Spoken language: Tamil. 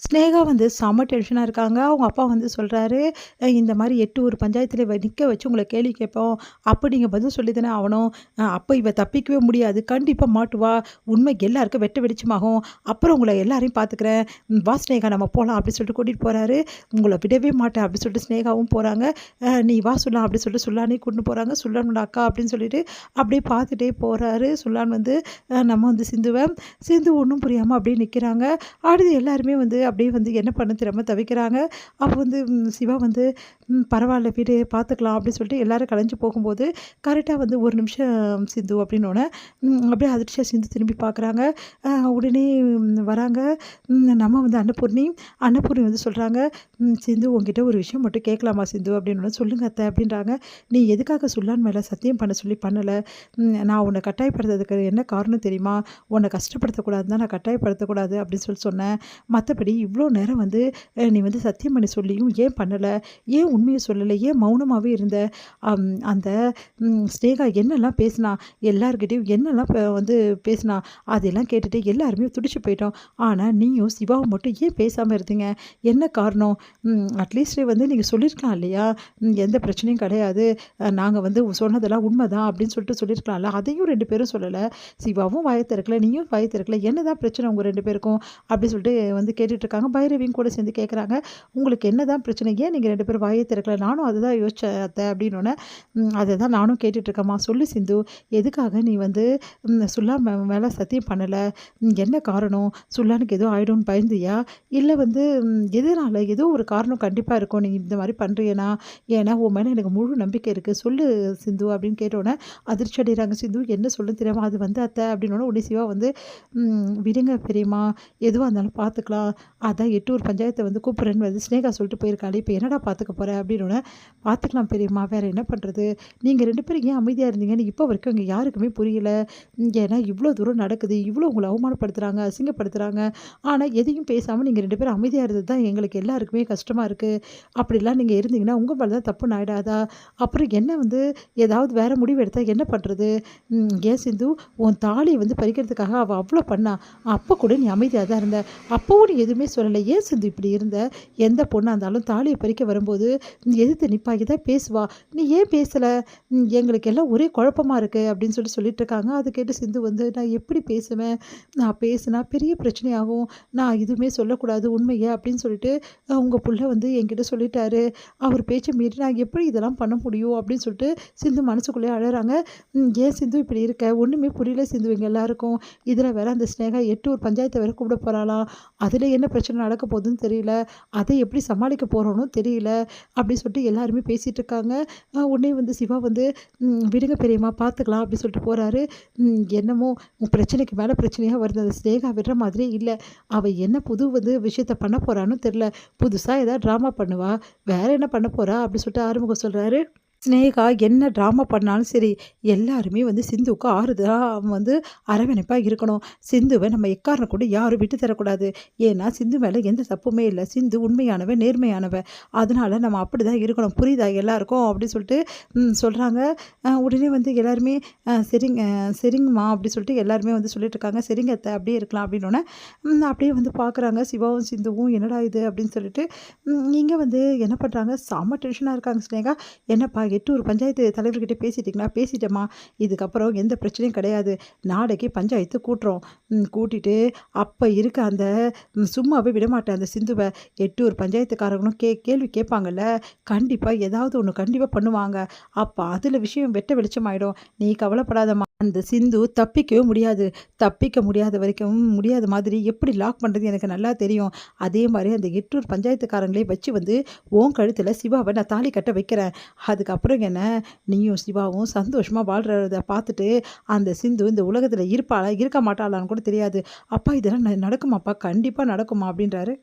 ஸ்னேகா வந்து செம்ம டென்ஷனா இருக்காங்க. அவங்க அப்பா வந்து சொல்றாரு, இந்த மாரி 8 ஊர் பஞ்சாயத்துல நிக்க வச்சு உங்கள கேள்வி கேட்போம். அப்ப நீங்க பதில் சொல்லி தானே ஆவணும். அப்ப இவ தப்பிக்கவே முடியாது. கண்டிப்பா மாட்டுவா. உண்மை எல்லாருக்கும் வெட்ட வெளிச்சமாகும். அப்புறம் உங்கள எல்லாரையும் பார்த்துக்கிறேன். வா ஸ்னேகா நம்ம போலாம்" அப்டி சொல்லிட்டு கூட்டிட்டு போறாரு. "உங்கள விடவே மாட்டேன்" அப்டி சொல்லிட்டு ஸ்னேகாவும் போறாங்க. "நீ வா சுல்லா" அப்டி சொல்லிட்டு சுல்லானையும் கூட்டின்னு போறாங்க. "சுல்லானோட அக்கா" அப்டின்னு சொல்லிட்டு அப்டியே பார்த்துட்டே போறாரு. சுல்லான் வந்து நம்ம வந்து சிந்து ஒண்ணும் புரியாம அப்டியே நிக்கிறாங்க. அடுத்து எல்லாருமே வந்து அப்படியே வந்து என்ன பண்ண தெரியாம தவிக்கிறாங்க. அப்போ வந்து சிவா வந்து பரவால்ல விடு பார்த்துக்கலாம் அப்படின்னு சொல்லிட்டு எல்லாரும் கலைஞ்சு போகும்போது, கரெக்ட்டா வந்து 1 நிமிஷம் சிந்து அப்படின்னோனே, அப்படியே அதிர்ச்சியா சிந்து திரும்பி பார்க்குறாங்க. உடனே வராங்க. நம்ம வந்து அன்னபூர்ணி வந்து சொல்றாங்க, "சிந்து உன்கிட்ட ஒரு விஷயம் மட்டும் கேட்கலாமா சிந்து?" அப்படின்னோனே, "சொல்லுங்க அத்தை" அப்படின்றாங்க. "நீ எதுக்காக சுல்லான் மேல சத்தியம் பண்ண சொல்லி பண்ணல? நான் உன்ன கட்டாயப்படுத்துறதுக்கு என்ன காரணம் தெரியுமா? உன்ன கஷ்டப்படுத்தக்கூடாதுன்னு தான் நான் கட்டாயப்படுத்தக்கூடாது அப்படின்னு சொல்லி சொன்னேன். மத்தபடி இவ்ளோ நேரம் வந்து நீ வந்து சத்தியம் பண்ணி சொல்லியும் ஏன் பண்ணல? ஏன் உண்மைய சொல்லல? ஏன் மௌனமாவே இருந்த? அந்த ஸ்னேகா என்னெல்லாம் பேசினா? எல்லார்கிட்டயும் என்னெல்லாம் வந்து பேசினா? அதெல்லாம் கேட்டுட்டு எல்லாருமே துடிச்சு போயிட்டோம். ஆனா நீயும் சிவாவும் மட்டும் ஏன் பேசாம இருந்தீங்க? என்ன காரணம்? அட்லீஸ்ட் வந்து நீங்க சொல்லியிருக்கலாம் இல்லையா? எந்த பிரச்சனையும் கிடையாது. நாங்க வந்து சொன்னதெல்லாம் உண்மைதான் அப்படின்னு சொல்லிட்டு சொல்லியிருக்கலாம்ல. அதையும் 2 பேரும் சொல்லல. சிவாவும் வாய திறக்கல, நீயும் வாய திறக்கல. என்னதான் பிரச்சனை உங்க 2 பேருக்கும்? அப்படி சொல்லிட்டு வந்து கேட்டுட்ருக்காங்க. பைரவியும் கூட சேர்ந்து கேட்குறாங்க. "உங்களுக்கு என்னதான் பிரச்சனை? ஏன் நீங்க 2 பேரும் வாயே திறக்கல? நானும் அதுதான் யோசிச்சேன் அத்த" அப்படின்னோனே, "அததான் நானும் கேட்டுட்ருக்கேம்மா. சொல்லு சிந்து. எதுக்காக நீ வந்து சுல்லா மேல சத்தியம் பண்ணல? என்ன காரணம்? சுல்லானுக்கு எதுவும் ஆயிடும்னு பயந்தியா? இல்ல வந்து எதனால? ஏதோ ஒரு காரணம் கண்டிப்பா இருக்கும். நீ இந்த மாரி பண்றியேன்னா, ஏன்னா உன் மேல எனக்கு முழு நம்பிக்கை இருக்கு. சொல்லு சிந்து" அப்படின்னு கேட்டோனே, அதிர்ச்சி அடைகிறாங்க சிந்து. என்ன சொல்லுன்னு தெரியாம, "அது வந்து அத்த" அப்படின்னோனே, உடனே சிவா வந்து, "விடுங்க பெரியம்மா. எதுவா இருந்தாலும் பார்த்துக்கலாம். அதான் எட்டூர் பஞ்சாயத்த வந்து கூப்பிடுறேன்னு வந்து ஸ்னேகா சொல்லிட்டு போயிருக்காளே! இப்ப என்னடா பார்த்துக்க போற?" அப்படின்னோனே, "பார்த்துக்கலாம் பெரியம்மா. வேற என்ன பண்றது? நீங்க 2 பேரும் ஏன் அமைதியா இருந்தீங்கன்னு இப்ப வரைக்கும் எங்க யாருக்குமே புரியல. ஏன்னா இவ்ளோ தூரம் நடக்குது. இவ்ளோ உங்கள அவமானப்படுத்துறாங்க, அசிங்கப்படுத்துறாங்க. ஆனா எதையும் பேசாம நீங்க 2 பேரும் அமைதியா இருந்தது தான் எங்களுக்கு எல்லாருக்குமே கஷ்டமா இருக்கு. அப்படிலாம் நீங்க இருந்தீங்கன்னா, உங்க மேல தான் தப்புன்னு ஆயிடாதா? அப்புறம் என்ன வந்து ஏதாவது வேற முடிவு எடுத்தா என்ன பண்றது? ஏன் சிந்து, உன் தாலிய வந்து பறிக்கிறதுக்காக அவ அவ்ளோ பண்ணா. அப்ப கூட நீ அமைதியா தான் இருந்த. அப்பவும் நீ எதுவுமே சொல்லல. ஏன் சிந்து இப்படி இருந்த? எந்த பொண்ணா இருந்தாலும் தாலிய பறிக்க வரும்போது எதிர்த்து நிப்பா, ஏதாவது பேசுவா. நீ ஏன் பேசல? எங்களுக்கு எல்லாம் ஒரே குழப்பமா இருக்கு அப்படின்னு சொல்லிட்டு இருக்காங்க. அத கேட்டு சிந்து வந்து, நான் எப்படி பேசுவேன்? நான் பேசுனா பெரிய பிரச்சனையாகும். நான் எதுவுமே சொல்லக்கூடாது உண்மைய அப்படின்னு சொல்லிட்டு உங்க புள்ள வந்து என்கிட்ட சொல்லிட்டாரு. அவர் பேச்ச மீறி நான் எப்படி இதெல்லாம் பண்ண முடியும்? அப்படின்னு சொல்லிட்டு சிந்து மனசுக்குள்ளேயே அழறாங்க. ஏன் சிந்து இப்படி இருக்க? ஒண்ணுமே புரியல சிந்து எங்க எல்லாருக்கும். இதுல வேற அந்த ஸ்னேகா 8 ஊர் பஞ்சாயத்த வேற கூப்பிட போறாளாம். அதில என்ன பிரச்சனை நடக்க போகுதுன்னு தெரியல. அதை எப்படி சமாளிக்க போறோம்னும் தெரியல. அப்படி சொல்லிட்டு எல்லாருமே பேசிட்டு இருக்காங்க. உடனே வந்து சிவா வந்து "விடுங்க பெரியம்மா பார்த்துக்கலாம்" அப்படி சொல்லிட்டு போறாரு. என்னமோ பிரச்சனைக்கு மேல பிரச்சனையா வருது. அந்த ஸ்னேகா விடுற மாதிரியே இல்ல. அவ என்ன புது வந்து விஷயத்த பண்ண போறான்னு தெரியல. புதுசா ஏதாவது ட்ராமா பண்ணுவா. வேற என்ன பண்ண போறா? அப்படி சொல்லிட்டு ஆறுமுகம் சொல்றாரு. ஸ்னேகா என்ன ட்ராமா பண்ணாலும் சரி, எல்லாருமே வந்து சிந்துவுக்கு ஆறுதலா வந்து அரவணைப்பா இருக்கணும். சிந்துவ நம்ம எக்காரணம் கொண்டு யாரும் விட்டு தரக்கூடாது. ஏன்னா, சிந்து மேல எந்த தப்புமே இல்ல. சிந்து உண்மையானவ, நேர்மையானவ. அதனால நம்ம அப்படிதான் இருக்கணும். புரியுதா எல்லாருக்கும்? அப்படின்னு சொல்லிட்டு சொல்றாங்க. உடனே வந்து எல்லாருமே சரிங்க, சரிங்கம்மா அப்படி சொல்லிட்டு எல்லாருமே வந்து சொல்லிட்டு இருக்காங்க. "சரிங்க அத்த, அப்படியே இருக்கலாம்" அப்படின்னோனே, அப்படியே வந்து பார்க்குறாங்க சிவாவும், சிந்துவும். "என்னடா இது?" அப்படின்னு சொல்லிட்டு இங்க வந்து என்ன பண்றாங்க, செம்ம டென்ஷனா இருக்காங்க ஸ்னேகா. "என்னப்பா 8 ஊர் பஞ்சாயத்து தலைவர்கிட்ட பேசிட்டீங்களா?" "பேசிட்டேம்மா. இதுக்கப்புறம் எந்த பிரச்சனையும் கிடையாது. நாளைக்கு பஞ்சாயத்து கூட்டுறோம். கூட்டிட்டு அப்ப இருக்க அந்த சும்மாவே விடமாட்டேன் அந்த சிந்துவ. 8 ஊர் பஞ்சாயத்துக்காரங்களும் கேள்வி கேட்பாங்கல்ல. கண்டிப்பா ஏதாவது ஒண்ணு கண்டிப்பா பண்ணுவாங்க. அப்ப அதுல விஷயம் வெட்ட வெளிச்சமாயிடும். நீ கவலைப்படாதம்மா. அந்த சிந்து தப்பிக்கவே முடியாது. தப்பிக்க முடியாத வரைக்கும் முடியாத மாதிரி எப்படி லாக் பண்றது எனக்கு நல்லா தெரியும். அதே மாரி அந்த 8 ஊர் பஞ்சாயத்துக்காரங்களே வச்சு வந்து உன் கழுத்துல சிவாவ நான் தாலி கட்ட வைக்கிறேன். அதுக்கப்புறம் என்ன, நீயும் சிவாவும் சந்தோஷமா வாழ்றத பார்த்துட்டு, அந்த சிந்து இந்த உலகத்துல இருப்பாளா? இருக்க மாட்டாளான்னு கூட தெரியாது. அப்பா இதெல்லாம் நடக்குமாப்பா? கண்டிப்பா நடக்குமா? அப்படின்றாரு.